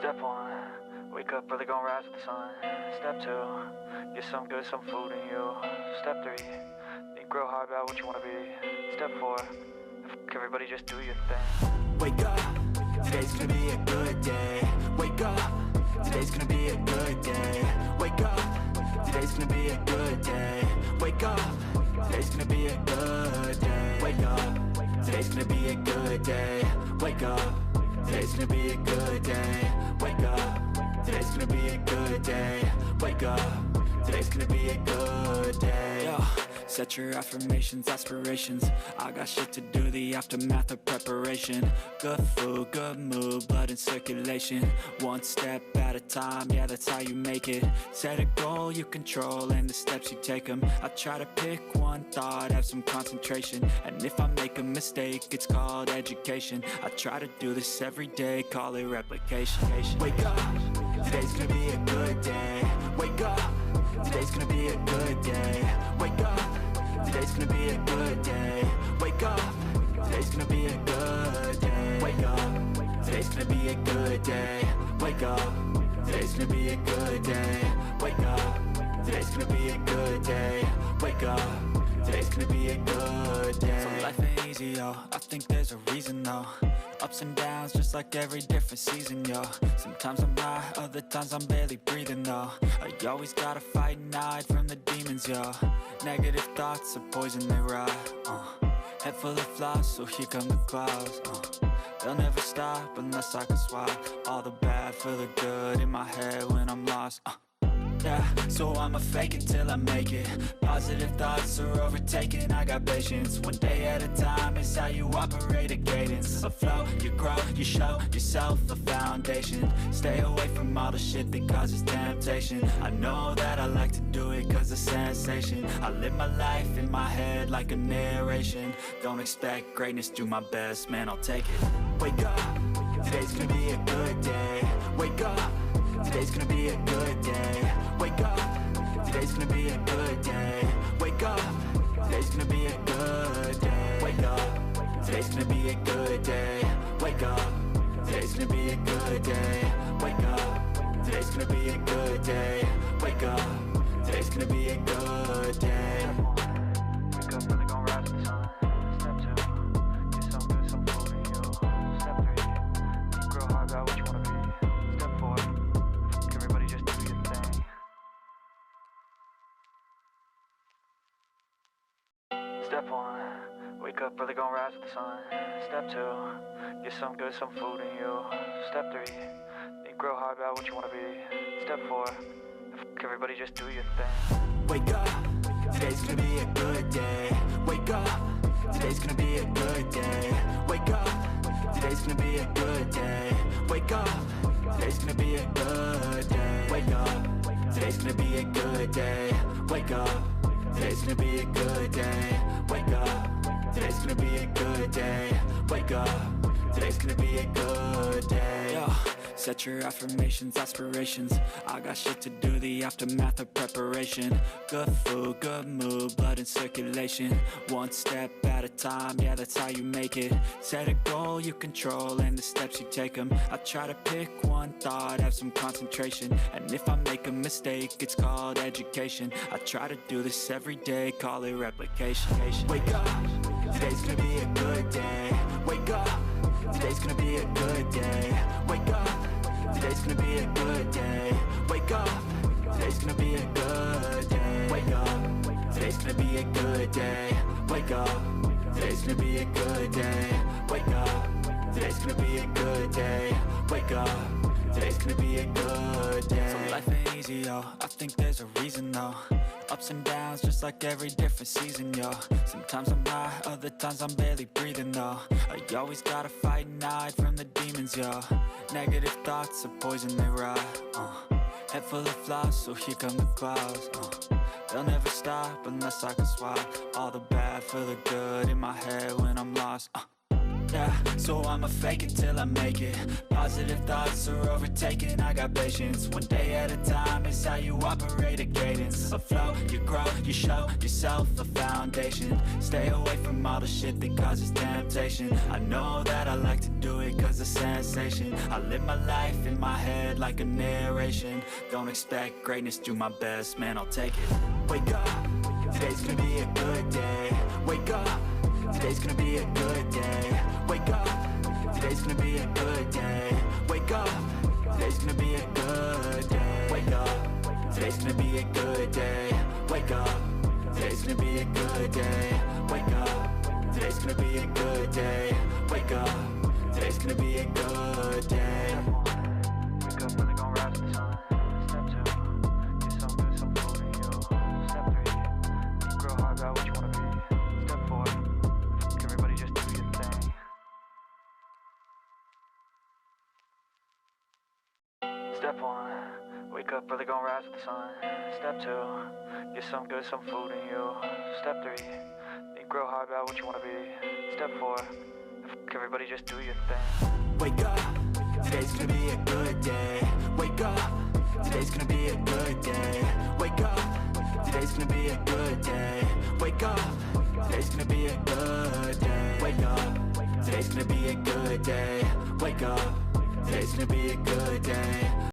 Step 1, wake up early, gon' rise with the sun. Step 2, get some good, some food in you. Step 3, think real hard about what you wanna be. Step 4, everybody just do your thing. Wake up, today's gonna be a good day. Wake up, today's gonna be a good day. Wake up, today's gonna be a good day. Wake up, today's gonna be a good day. Wake up, today's gonna be a good day. Wake up, today's gonna be a good day. Wake up, today's gonna be a good day. Wake up, today's gonna be a good day. Yo, set your affirmations, aspirations. I got shit to do, the aftermath of preparation. Good food, good mood, blood in circulation. One step at a time, yeah, that's how you make it. Set a goal you control and the steps you take them. I try to pick one thought, have some concentration. And if I make a mistake, it's called education. I try to do this every day, call it replication. Wake up, today's gonna be a good day. Wake up, today's gonna be a good day. Wake up, today's gonna be a good day. Wake up, today's gonna be a good day. Wake up, today's gonna be a good day. Wake up, today's gonna be a good day. Wake up, today's gonna be a good day. Wake up, today's gonna be a good day. So life ain't easy, yo, I think there's a reason though. Ups and downs, just like every different season, yo. Sometimes I'm high, other times I'm barely breathing, though. I always gotta fight and hide from the demons, yo. Negative thoughts are poison, they rot. Head full of flies, so here come the clouds. They'll never stop unless I can swap all the bad for the good in my head when I'm lost. Yeah, so I'ma fake it till I make it. Positive thoughts are overtaken, I got patience. One day at a time is how you operate a cadence. A flow, you grow, you show yourself a foundation. Stay away from all the shit that causes temptation. I know that I like to do it cause it's sensation. I live my life in my head like a narration. Don't expect greatness, do my best, man, I'll take it. Wake up, today's gonna be a good day. Wake up, today's gonna be a good day. Wake up, today's gonna be a good day. Wake up, today's gonna be a good day. Wake up, today's gonna be a good day. Wake up, today's gonna be a good day. Wake up, today's gonna be a good day. Wake up, today's gonna be a good day. Wake up early, gon' rise with the sun. Step 2, get some good, some food in you. Step 3, think real hard about what you wanna be. Step 4, everybody just do your thing. Step 1, wake up early, gon' rise with the sun. Step 2, get some good, some food in you. Step 3, think real hard about what you wanna be. Step 4, everybody just do your thing. Wake up, today's gonna be a good day. Wake up, today's gonna be a good day. Wake up, today's gonna be a good day. Wake up, today's gonna be a good day. Wake up, today's gonna be a good day. Wake up, today's gonna be a good day. Wake up, today's gonna be a good day. Wake up, today's gonna be a good day. Yo, set your affirmations, aspirations. I got shit to do, the aftermath of preparation. Good food, good mood, blood in circulation. One step at a time, yeah, that's how you make it. Set a goal you control and the steps you take them. I try to pick one thought, have some concentration. And if I make a mistake, it's called education. I try to do this every day, call it replication. Wake up, today's gonna be a good day. Wake up, today's gonna be a good day. Wake up, today's gonna be a good day. Wake up, today's gonna be a good day. Wake up, today's gonna be a good day. Wake up, today's gonna be a good day. Wake up, today's gonna be a good day. Wake up, today's gonna be a good day. So life ain't easy, yo, I think there's a reason though. Ups and downs, just like every different season, yo. Sometimes I'm high, other times I'm barely breathing, though. I always gotta fight and hide from the demons, yo. Negative thoughts are poison, they rot. Head full of flies, so here come the clouds. They'll never stop unless I can swap all the bad for the good in my head when I'm lost. Yeah, so I'ma fake it till I make it. Positive thoughts are overtaken, I got patience. One day at a time is how you operate a cadence. A flow, you grow, you show yourself a foundation. Stay away from all the shit that causes temptation. I know that I like to do it cause it's sensation. I live my life in my head like a narration. Don't expect greatness, do my best, man, I'll take it. Wake up, today's gonna be a good day. Wake up, today's gonna be a good day. Wake up, today's gonna be a good day. Wake up, today's gonna be a good day. Wake up, today's gonna be a good day. Wake up, today's gonna be a good day. Wake up, today's gonna be a good day. Wake up, today's gonna be a good day. Wake up, really gon' rise with the sun. Step 2, get some good, some food in you. Step 3, think real hard about what you wanna be. Step 4, everybody just do your thing. Step 1, wake up, really gon' rise with the sun. Step 2, get some good, some food in you. Step 3, think real hard about what you wanna be. Step 4, everybody just do your thing. Wake up, today's gonna be a good day. Wake up, today's gonna be a good day. Wake up, today's gonna be a good day. Wake up, today's gonna be a good day. Wake up, today's gonna be a good day. Wake up, today's gonna be a good day.